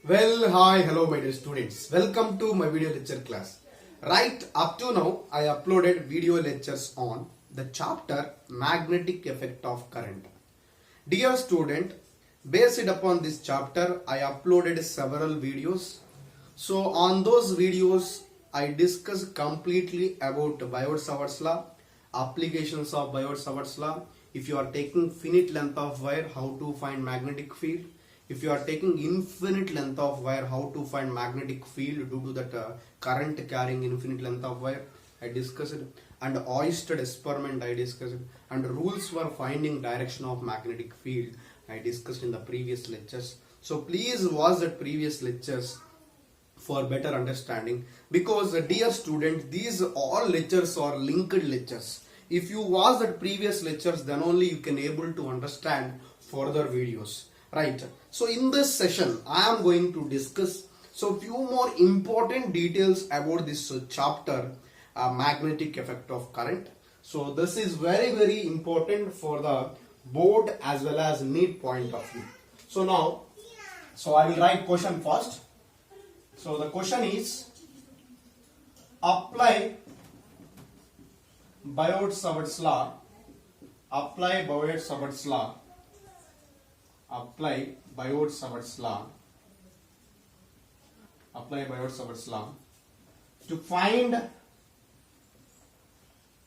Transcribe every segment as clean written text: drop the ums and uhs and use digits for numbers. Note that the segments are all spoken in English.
Well, hi, hello, my dear students. Welcome to my video lecture class. Right up to now, I uploaded video lectures on the chapter Magnetic Effect of Current. Dear student, based upon this chapter, I uploaded several videos. So, on those videos, I discussed completely about Biot-Savart's law, applications of Biot-Savart's law. If you are taking finite length of wire, how to find magnetic field. If you are taking infinite length of wire, how to find magnetic field due to that current carrying infinite length of wire, I discussed it. And Oersted experiment I discussed it. And rules for finding direction of magnetic field I discussed in the previous lectures. So please watch the previous lectures for better understanding, because dear student, these all lectures are linked lectures. If you watch the previous lectures, then only you can able to understand further videos. Right. So in this session, I am going to discuss few more important details about this chapter, magnetic effect of current. So this is very important for the board as well as NEET point of view. So now, I will write question first. So the question is, apply Biot-Savart's law. Apply Biot-Savart's law. Apply Biot-Savart's law. Apply Biot-Savart's law to find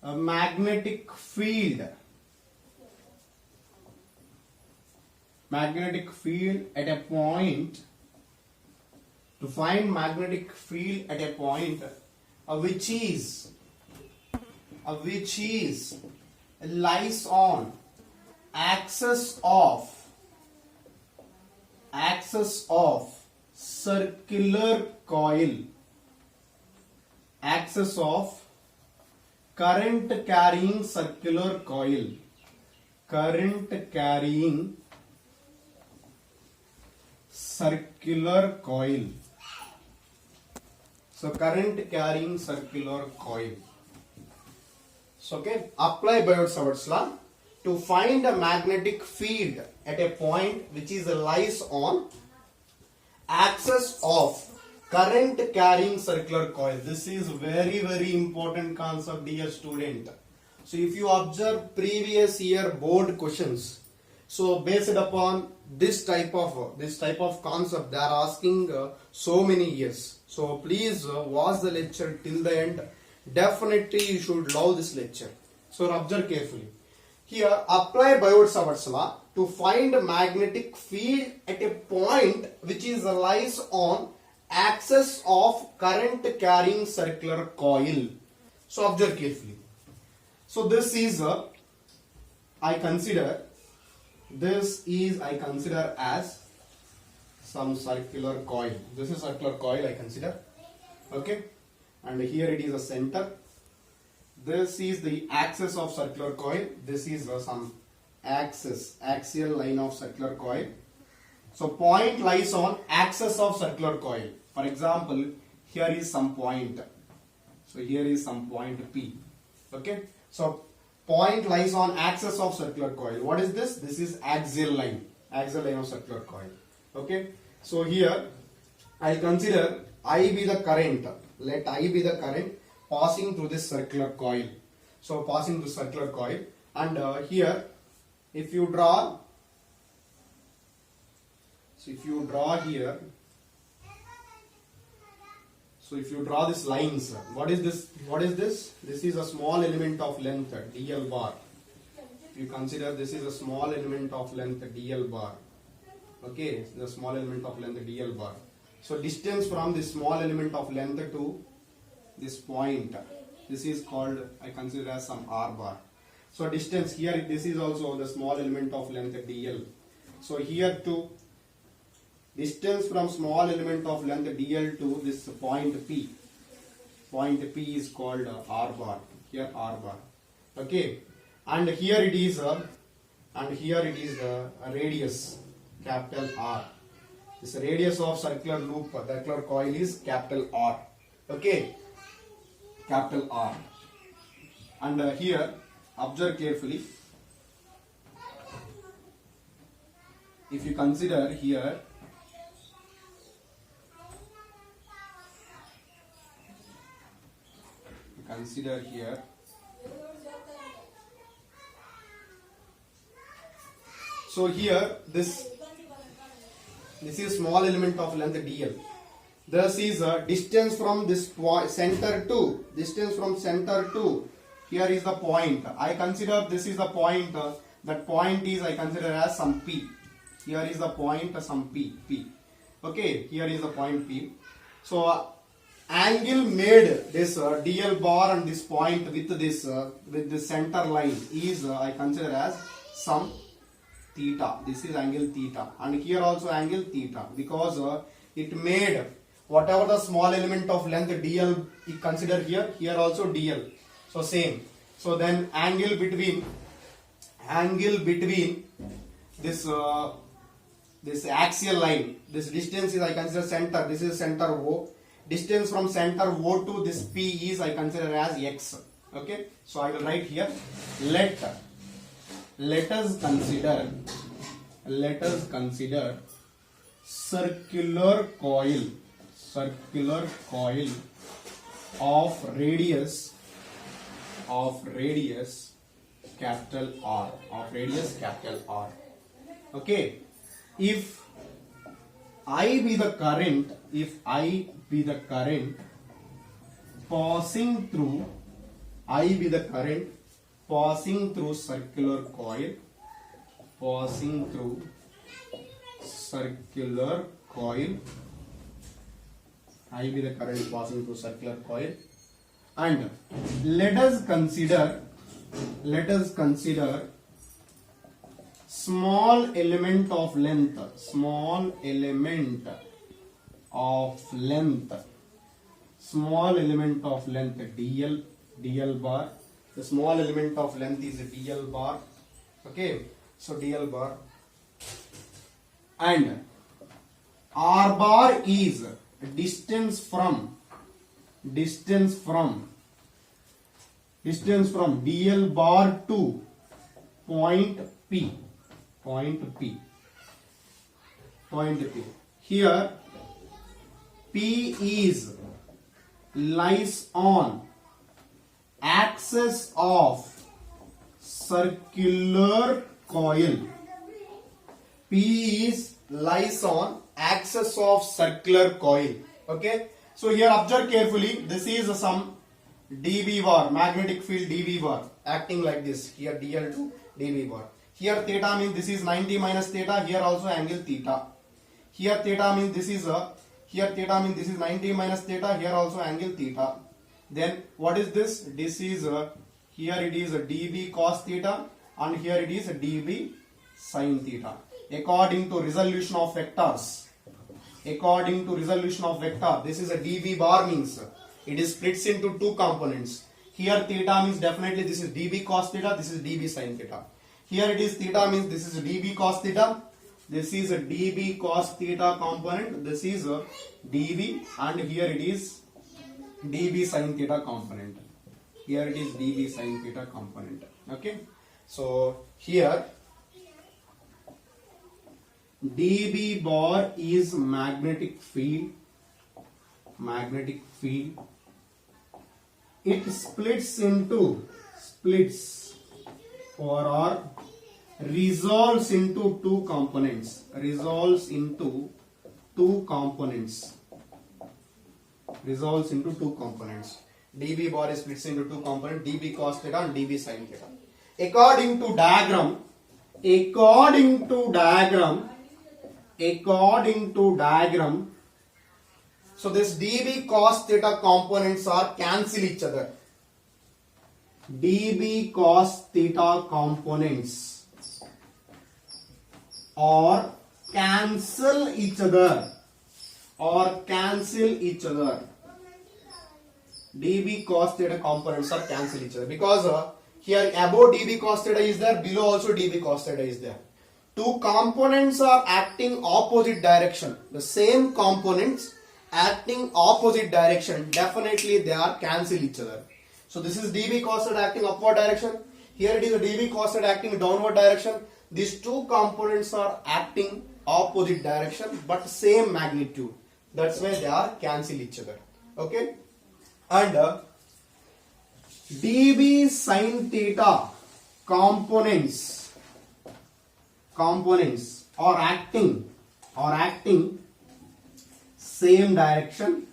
a magnetic field. Magnetic field at a point. To find magnetic field at a point which lies on axis of circular coil, axis of current carrying circular coil, current carrying circular coil. So current carrying circular coil. So okay, apply Biot-Savart's law to find a magnetic field at a point which is lies on axis of current carrying circular coil. This is very important concept, dear student. So if you observe previous year board questions, so based upon this type of concept, they are asking so many years. So please watch the lecture till the end. Definitely you should love this lecture. So observe carefully. Here, apply Biot-Savart's law to find a magnetic field at a point which is lies on axis of current carrying circular coil. So observe carefully. So this is I consider as some circular coil. This is circular coil I consider. Okay, and here it is a center. This is the axis of circular coil. This is some axial line of circular coil. So point lies on axis of circular coil. For example, here is some point. So here is some point P. Okay, so point lies on axis of circular coil. What is this? This is axial line of circular coil. Okay, so here I consider I be the current. Let I be the current passing through this circular coil. So passing through circular coil, and here if you draw here, so if you draw these lines, what is this? This is a small element of length dl bar. If you consider, this is a small element of length dl bar. Okay, the small element of length dl bar. So distance from this small element of length to this point, this is called, I consider as some r bar. So distance here, this is also the small element of length dl. So here to distance from small element of length dl to this point P. Point P is called r bar. Here r bar. Okay, and here it is a radius, capital R. This radius of circular loop, circular coil is capital R. Okay, capital R. And here observe carefully. If you consider here consider here. So here this is small element of length dl. This is a distance from this center to here is the point. I consider this is the point. That point is I consider as some p. Here is the point some p. Okay, here is the point p. So angle made this dl bar and this point with this center line is I consider as some theta. This is angle theta, and here also angle theta, because it made whatever the small element of length dl consider here also dl. So same. So then angle between this this axial line, this distance is I consider center. This is center O. Distance from center O to this P is I consider as x. Okay. So I will write here. Let us consider circular coil of radius capital R. Okay. If I be the current passing through circular coil, I be the current passing through circular coil, and let us consider small element of length dl bar. The small element of length is dl bar. Okay, so dl bar, and r bar is distance from dl bar to point P. Here P lies on axis of circular coil. P lies on axis of circular coil. Okay. So here observe carefully. This is some dB bar, magnetic field dB bar acting like this. Here dl to dB bar. Here theta means this is 90 minus theta. Here also angle theta. Here theta means this is 90 minus theta. Here also angle theta. Then what is this? This is here it is a dB cos theta, and here it is a dB sin theta. According to resolution of vectors. This is a dB bar means it is splits into two components. Here theta means definitely this is dB cos theta, this is dB sin theta. Here it is theta means this is dB cos theta, this is a dB cos theta component, this is a dB, and here it is dB sin theta component. Okay. So here dB bar is magnetic field. It resolves into two components. dB bar is splits into two components, dB cos theta and dB sin theta. According to diagram, so this dB cos theta components are cancel each other. dB cos theta components or cancel each other. dB cos theta components are cancel each other, because here above dB cos theta is there, below also dB cos theta is there. Two components are acting opposite direction. The same components acting opposite direction, definitely they are cancel each other. So this is dB cos theta acting upward direction. Here it is a dB cos theta acting downward direction. These two components are acting opposite direction but same magnitude. That's why they are cancel each other. Okay. And dB sin theta components are acting same direction,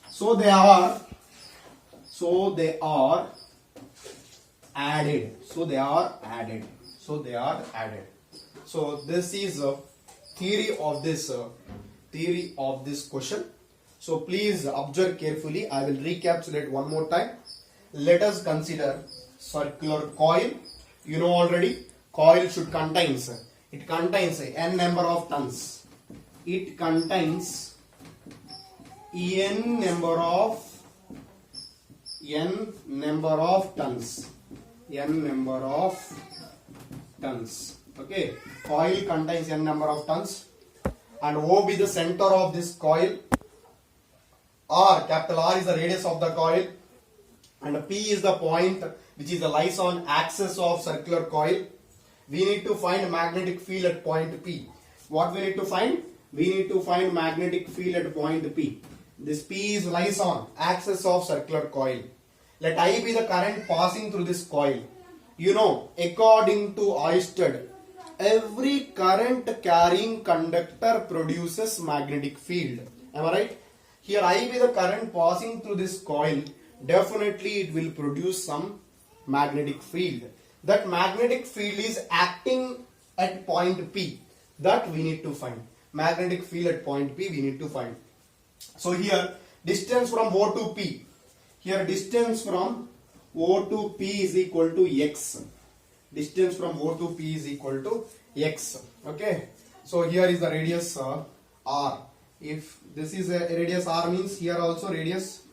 so they are added. So this is a theory of this question. So please observe carefully. I will recapitulate one more time. Let us consider circular coil. You know already, coil should contains n number of turns. It contains n number of turns. Okay, coil contains n number of turns, and O be the center of this coil. R, capital R is the radius of the coil, and P is the point which is the lies on axis of circular coil. We need to find magnetic field at point P. What we need to find? We need to find magnetic field at point P. This P is lies on axis of circular coil. Let I be the current passing through this coil. You know, according to Oersted, every current carrying conductor produces magnetic field. Am I right? Here I be the current passing through this coil. Definitely it will produce some magnetic field. That magnetic field is acting at point P. That we need to find. Magnetic field at point P we need to find. So here distance from O to P. Here distance from O to P is equal to X. Distance from O to P is equal to X. Okay. So here is the radius R. If this is a radius R, means here also radius.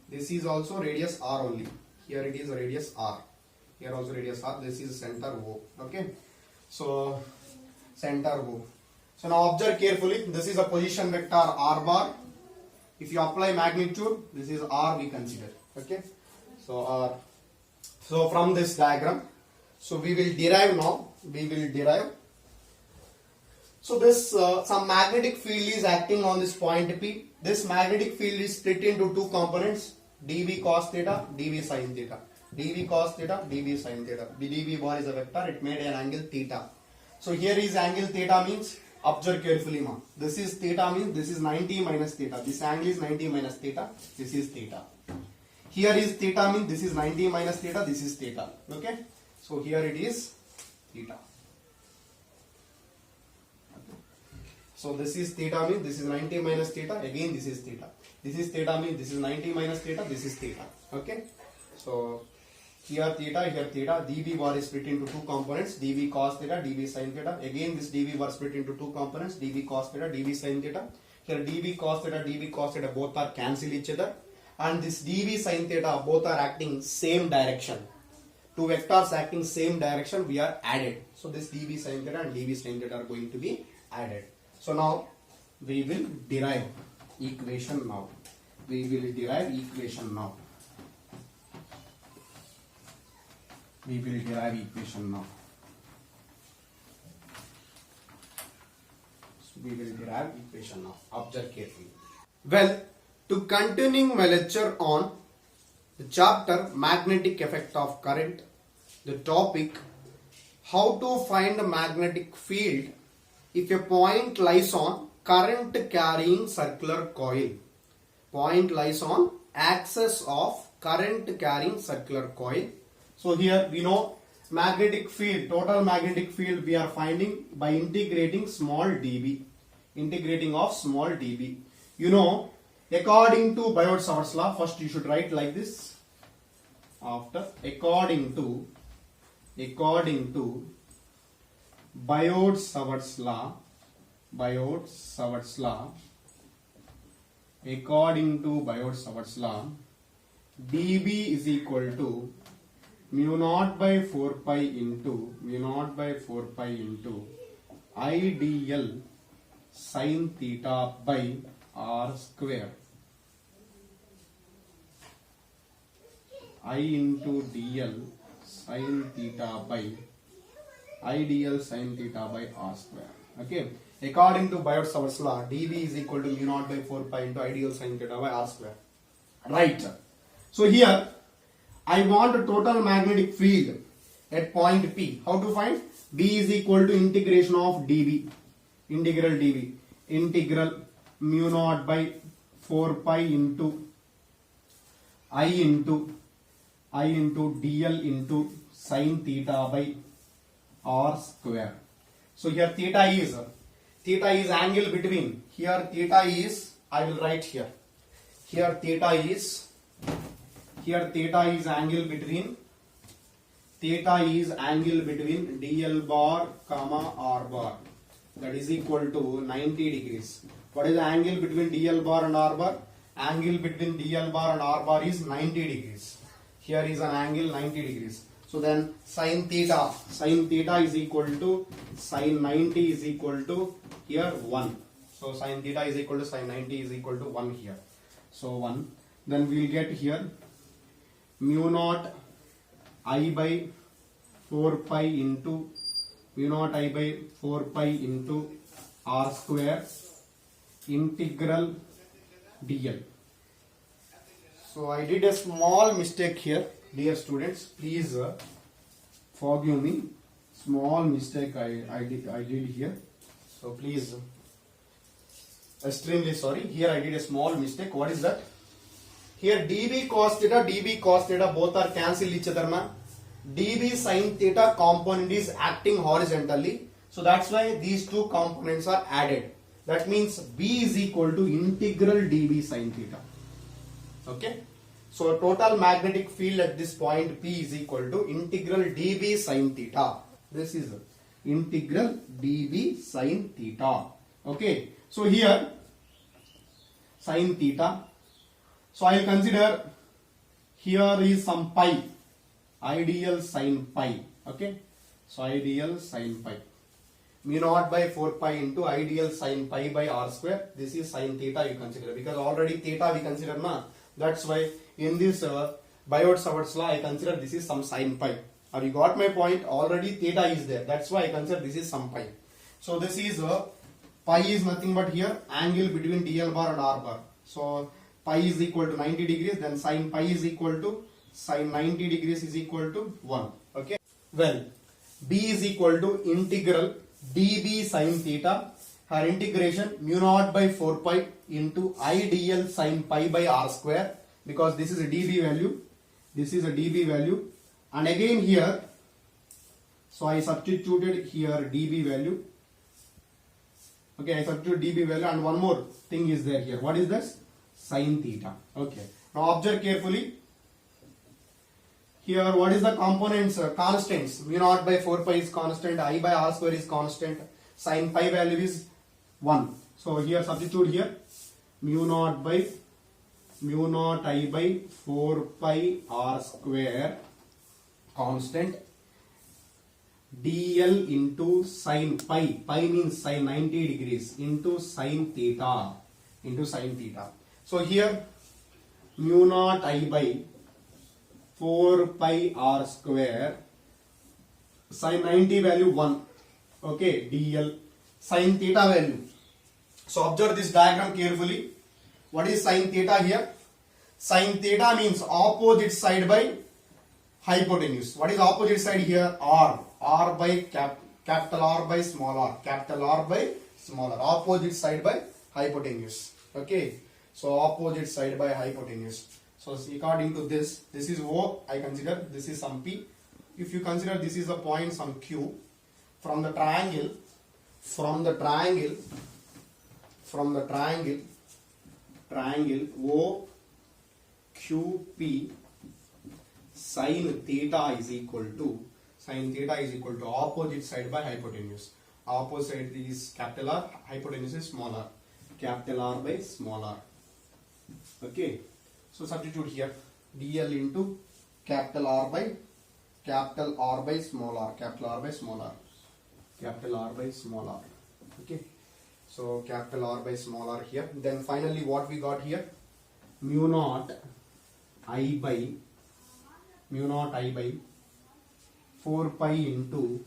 This is also radius R only. Here it is a radius R. Here also radius R. This is center O. Okay. So center O. So now observe carefully. This is a position vector R bar. If you apply magnitude, this is R we consider. Okay. So R. So from this diagram, so we will derive now. So this some magnetic field is acting on this point P. This magnetic field is split into two components: dV cos theta, dV sin theta. dV cos theta, dV sin theta. dV bar is a vector. It made an angle theta. So here is angle theta means, observe carefully now. This is theta means this is 90 minus theta. This angle is 90 minus theta. This is theta. Here is theta means this is 90 minus theta. This is theta. Okay. So here it is theta. So this is theta means this is 90 minus theta. Again this is theta. This is theta means this is 90 minus theta. This is theta. Okay. So here theta, here theta. dV bar is split into two components: dV cos theta, dV sin theta. Again this dV bar split into two components: dV cos theta, dV sin theta. Here dV cos theta both are cancel each other, and this dV sin theta both are acting same direction. Two vectors acting same direction we are added. So this dV sin theta and dV sin theta are going to be added. So now we will derive equation now. Observe carefully. Well, to continuing my lecture on the chapter magnetic effect of current, the topic how to find a magnetic field if a point lies on current carrying circular coil. Point lies on axis of current carrying circular coil. So here we know magnetic field, total magnetic field we are finding by integrating small dB. Integrating of small dB. You know, according to Biot-Savart's law, first you should write like this. After according to Biot-Savart's law, dB is equal to mu naught by 4 pi into IDL sin theta by R square. I into DL sin theta by IDL sin theta by R square. Okay. According to Biot-Savart's law, dB is equal to mu naught by 4 pi into IDL sin theta by R square. Right. So here I want a total magnetic field at point P. How to find? B is equal to integration of dB, integral mu naught by 4 pi into I into dl into sin theta by r square. So here theta is angle between, here theta is, I will write here theta is angle between dl bar comma r bar, that is equal to 90 degrees. What is the angle between dl bar and r bar? Angle between dl bar and r bar is 90 degrees. Here is an angle 90 degrees. So then sin theta is equal to sin 90 is equal to here 1. So sin theta is equal to sin 90 is equal to 1 here. So 1. Then we will get here mu naught I by 4 pi into r square integral dl. So I did a small mistake here, dear students. Please forgive me. Small mistake I did here. So please, extremely sorry. Here I did a small mistake. What is that? Here dB cos theta both are cancel each other na. dB sin theta component is acting horizontally. So that's why these two components are added. That means B is equal to integral dB sin theta. Okay. So total magnetic field at this point P is equal to integral dB sin theta. This is integral dB sin theta. Okay. So here sin theta. So I will consider here is some pi, ideal sin pi. Okay. So ideal sin pi. Mu naught by 4 pi into ideal sin pi by r square. This is sin theta you consider, because already theta we consider na. That's why in this Biot-Savart's law I consider this is some sin pi. Or you got my point? Already theta is there. That's why I consider this is some pi. So this is pi is nothing but here angle between dl bar and r bar. So pi is equal to 90 degrees. Then sin pi is equal to sin 90 degrees is equal to 1. Okay. Well, B is equal to integral dB sin theta. Her integration mu naught by 4 pi into I dl sin pi by r square, because this is a dB value. This is a dB value. And again here, so I substituted here dB value. Okay, I substitute dB value, and one more thing is there here. What is this? Sin theta. Okay. Now observe carefully. Here what is the components? Constants. Mu naught by 4 pi is constant. I by r square is constant. Sin pi value is 1. So here substitute here mu naught I by 4 pi r square constant dl into sin pi. Pi means sin 90 degrees into sin theta. So here mu naught I by 4 pi r square sin 90 value 1. Okay, dl sin theta value. So observe this diagram carefully. What is sin theta here? Sin theta means opposite side by hypotenuse. What is opposite side here? R. R by capital R by small r. Capital R by small r. Opposite side by hypotenuse. Okay. So opposite side by hypotenuse. So according to this is O. I consider this is some P. If you consider this is a point some Q, from the triangle O Q P sin theta is equal to opposite side by hypotenuse. Opposite is capital R, hypotenuse is small r. Capital R by small r. Okay. So substitute here dl into capital R by small r. Capital R by small r. Okay. So capital R by small r here. Then finally what we got here? Mu naught I by 4 pi into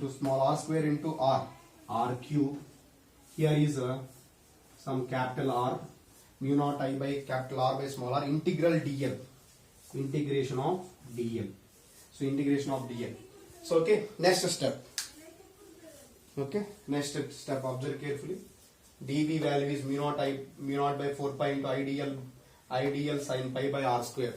small r square into r cube. Here is some capital R. mu naught I by capital R by small r integral dl, integration of dl. So integration of dl. So okay, next step. Okay, next step, observe carefully. dv value is mu naught by 4 pi into idl sin pi by r square.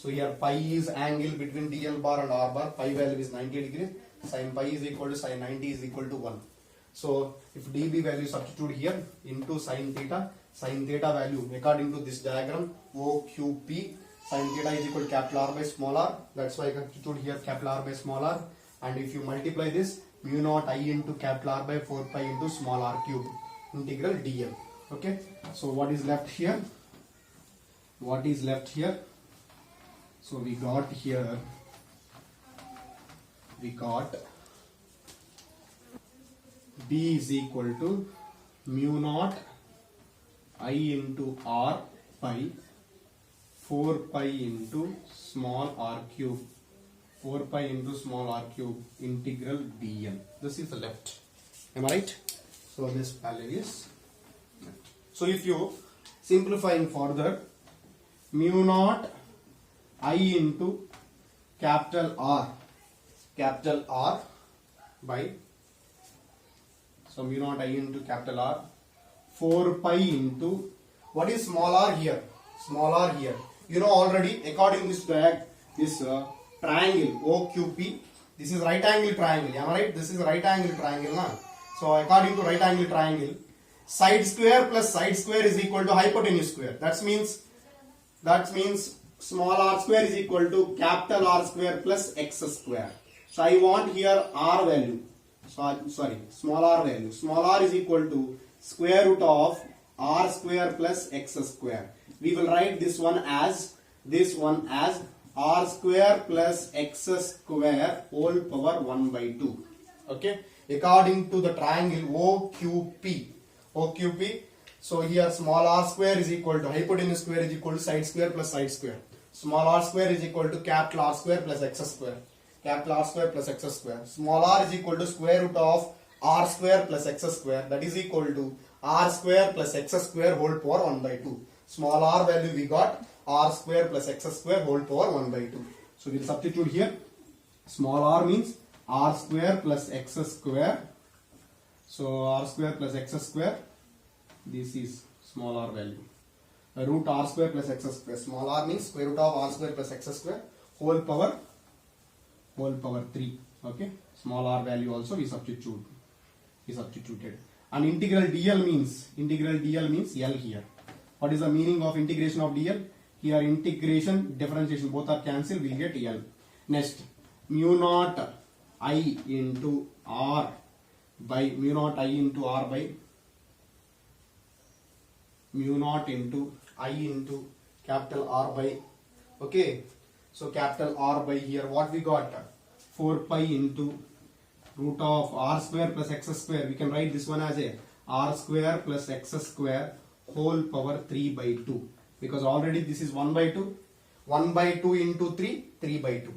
So here pi is angle between dl bar and r bar. Pi value is 90 degrees. Sin pi is equal to sin 90 is equal to 1. So if db value substitute here into sin theta value according to this diagram OQP, sin theta is equal to capital R by small r. That's why I substitute here capital R by small r. And if you multiply this, mu naught I into capital R by 4 pi into small r cube integral dl. Okay. So what is left here? What is left here? So we got here, we got d is equal to mu naught I into r pi 4 pi into small r cube, 4 pi into small r cube integral dl. This is the left. Am I right? So this value is left. So if you simplifying further, mu naught I into capital R by, so mu naught I into capital R 4 pi into, what is small r here? Small r here. You know already, according to this triangle OQP, this is right angle triangle. Am I right? This is right angle triangle. Na? So according to right angle triangle, side square plus side square is equal to hypotenuse square. That means small r square is equal to capital R square plus x square. So I want here r value. Sorry, small r value. Small r is equal to square root of r square plus x square. We will write this one as r square plus x square whole power 1 by 2. Okay. According to the triangle OQP. So here small r square is equal to hypotenuse square is equal to side square plus side square. Small r square is equal to capital R square plus x square. Capital R square plus x square. Small r is equal to square root of r square plus x square. That is equal to r square plus x square whole power 1 by 2. Small r value we got r square plus x square whole power 1 by 2. So we will substitute here. Small r means r square plus x square. So r square plus x square. This is small r value. Root r square plus x square. Small r means square root of r square plus x square whole power 3. Okay. Small r value also we substituted. And integral dl means L here. What is the meaning of integration of dl? Here integration, differentiation both are cancelled, we will get L. Next, mu naught I into R by mu naught I into I into capital R by, okay. So capital R by here what we got? 4 pi into root of r square plus x square. We can write this one as a r square plus x square whole power 3 by 2. Because already this is 1 by 2. 1 by 2 into 3, 3 by 2.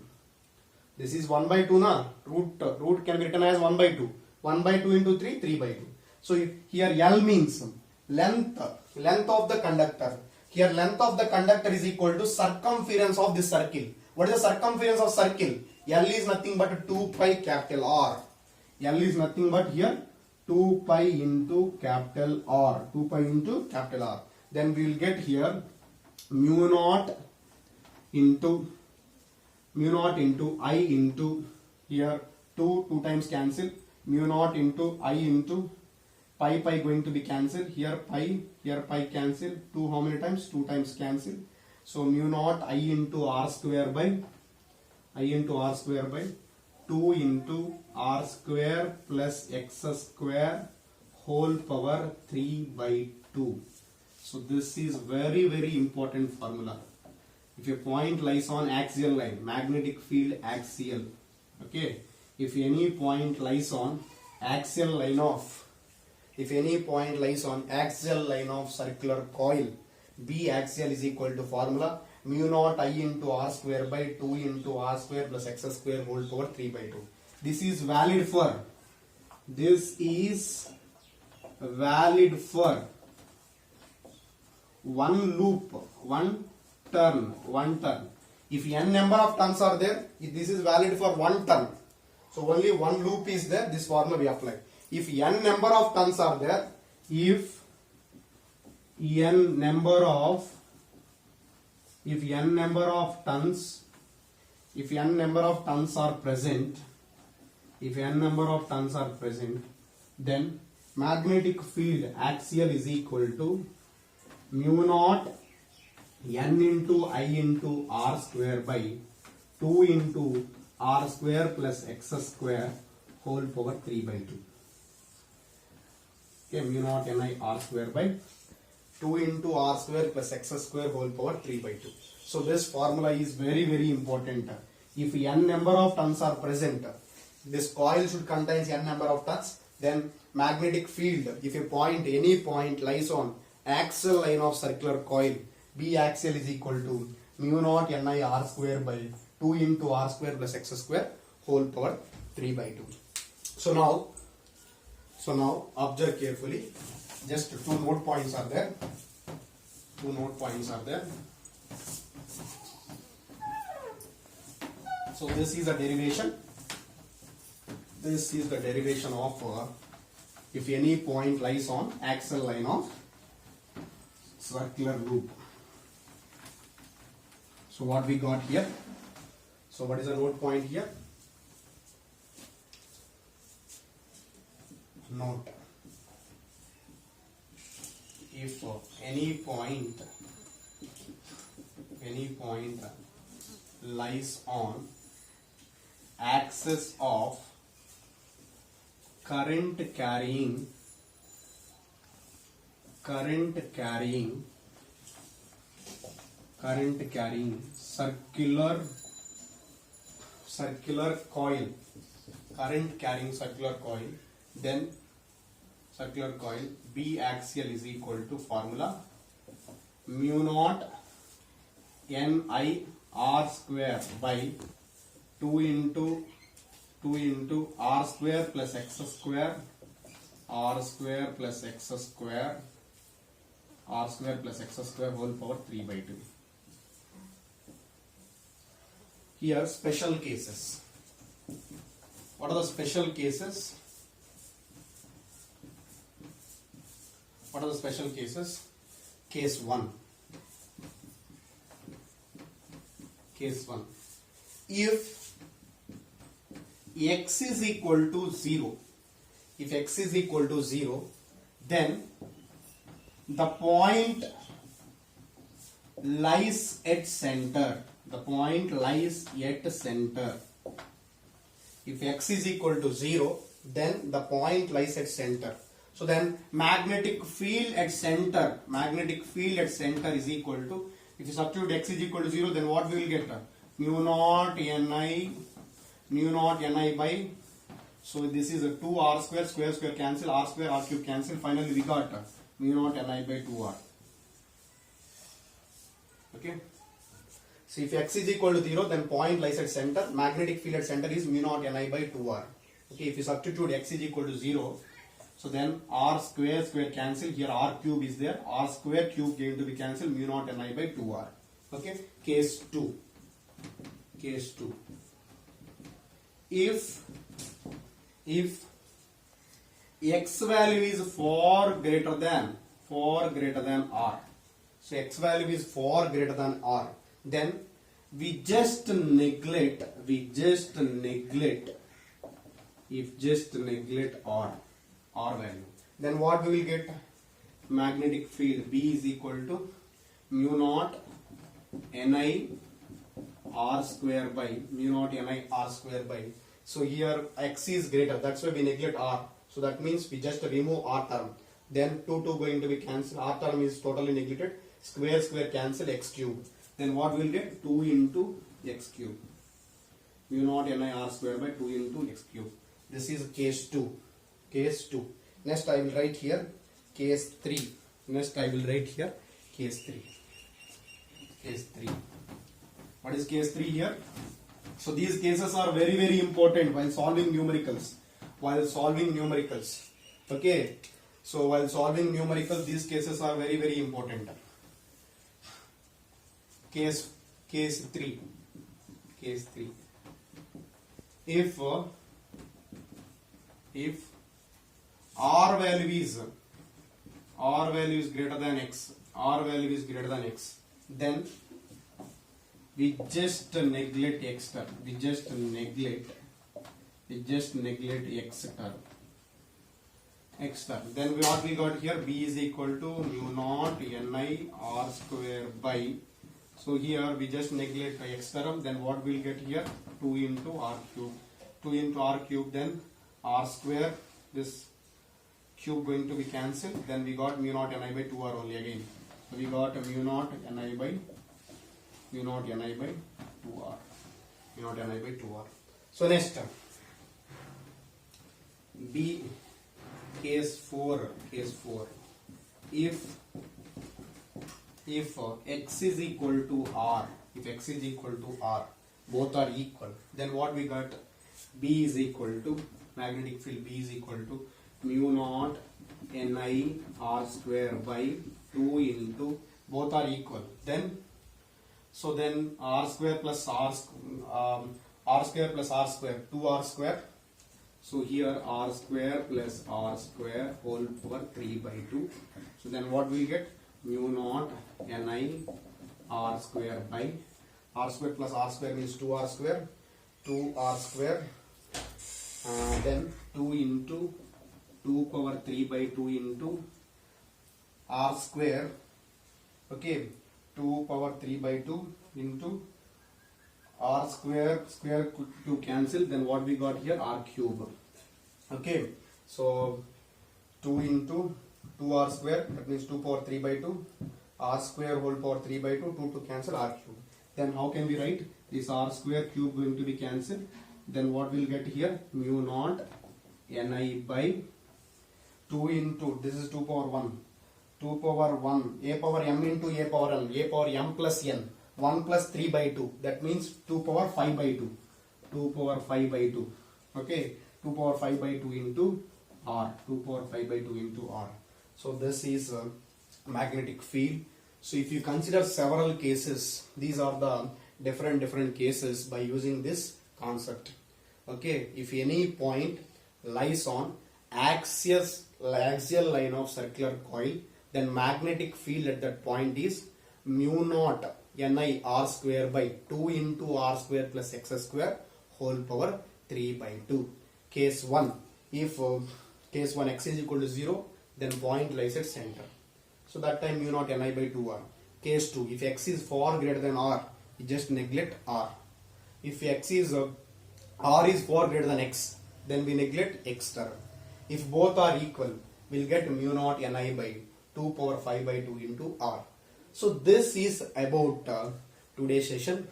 This is 1 by 2 na. Root can be written as 1 by 2. 1 by 2 into 3, 3 by 2. So here L means length of the conductor. Here length of the conductor is equal to circumference of this circle. What is the circumference of circle? L is nothing but 2 pi capital R. L is nothing but here 2 pi into capital R. 2 pi into capital R. Then we will get here mu naught into I into here 2 times cancel. Mu naught into I into pi going to be cancelled. Here pi cancel. 2 how many times? 2 times cancel. So mu naught I into R square by 2 into R square plus x square whole power 3 by 2. So this is very important formula. If a point lies on axial line, magnetic field axial. Okay. If any point lies on axial line of circular coil, B axial is equal to formula mu naught I into R square by 2 into R square plus x square whole power 3 by 2. This is valid for one loop, one turn. If n number of turns are there, this is valid for one turn. So only one loop is there, this formula we apply. If n number of turns are there, if n number of turns are present, then magnetic field axial is equal to mu naught n into I into r square by 2 into r square plus x square whole power 3 by 2. Okay, mu naught ni r square by 2 into r square plus x square whole power 3 by 2. So this formula is very, very important. If n number of turns are present, this coil should contain n number of turns. Then magnetic field, if any point lies on axial line of circular coil, B axial is equal to mu naught ni r square by 2 into r square plus x square whole power 3 by 2. So now observe carefully. Just two note points are there. So this is the derivation. This is the derivation of if any point lies on axial line of circular loop. So what we got here? So what is the note point here? Note. If any point lies on axis of current carrying circular coil, then circular coil B axial is equal to formula mu naught ni r square by 2 into r square plus x square plus x square whole power 3 by 2. Here special cases. What are the special cases? Case 1. If x is equal to 0, then the point lies at center. If x is equal to 0, then the point lies at center. So then magnetic field at center is equal to, if you substitute x is equal to 0, then what we will get? Mu naught ni by, so this is a 2 r square cancel, r square r cube cancel, finally we got mu naught ni by 2r. Okay. So if x is equal to 0, then point lies at center, magnetic field at center is mu naught ni by 2r. Okay, if you substitute x is equal to 0, so then r square cancel, here r cube is there, r square cube going to be cancelled, mu naught ni by 2r. Okay, case 2. If x value is far greater than r, so x value is far greater than r, then we just neglect r value, then what we will get? Magnetic field B is equal to mu naught ni r square by so here x is greater, that's why we neglect r, so that means we just remove r term, then 2 going to be cancelled, r term is totally neglected, square cancel, x cube, then what we will get? 2 into x cube, mu naught ni r square by 2 into x cube. This is case 2. Next I will write here case 3. Case 3. What is case 3 here? So these cases are very, very important while solving numericals. Okay. So while solving numericals, these cases are very, very important. case 3. If r value is greater than x, then we just neglect x term. We just neglect x term. Then what we got here? B is equal to mu naught ni r square by. So here we just neglect x term. Then what we'll get here? 2 into r cube. 2 into r cube. Then r square. This cube going to be cancelled. Then we got mu naught ni by 2r only again. So we got mu naught ni by 2r. So next term. B case 4. If x is equal to r, both are equal, then what we got? B is equal to magnetic field. B is equal to mu naught ni r square by 2 into, both are equal. Then r square plus r square, 2r square. So here r square plus r square whole power 3 by 2. So then what we get? Mu naught ni r square by r square plus r square means 2r square. Then 2 into 2 power 3 by 2 into r square. Okay, 2 power 3 by 2 into r square to cancel. Then what we got here? R cube. Okay, so 2 into 2r square, that means 2 power 3 by 2, r square whole power 3 by 2, 2 to cancel, r cube. Then how can we write this? R square cube going to be cancelled. Then what we'll get here? Mu naught ni by 2 into, this is 2 power 1, a power m into a power m plus n, 1 plus 3 by 2, that means 2 power 5 by 2, okay, 2 power 5 by 2 into r, So this is a magnetic field. So if you consider several cases, these are the different cases by using this concept. Okay, if any point lies on axial line of circular coil, then magnetic field at that point is mu naught ni r square by 2 into r square plus x square whole power 3 by 2. Case 1, if case 1 x is equal to 0, then point lies at center. So that time mu naught ni by 2r. Case 2, if x is far greater than r, you just neglect r. If x is r is far greater than x, then we neglect x term. If both are equal, we'll get mu naught ni by 2 power 5 by 2 into r. So this is about today's session.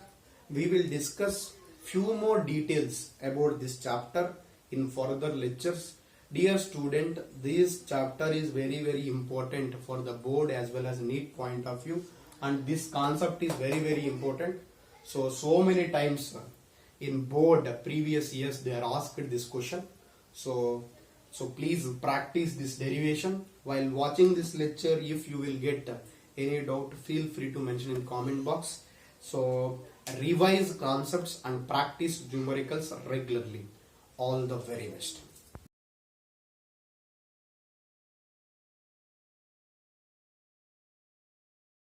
We will discuss few more details about this chapter in further lectures. Dear student, this chapter is very important for the board as well as NEET point of view, and this concept is very important. So many times in board previous years they are asked this question. So please practice this derivation while watching this lecture. If you will get any doubt, feel free to mention in comment box. So revise concepts and practice numericals regularly. All the very best.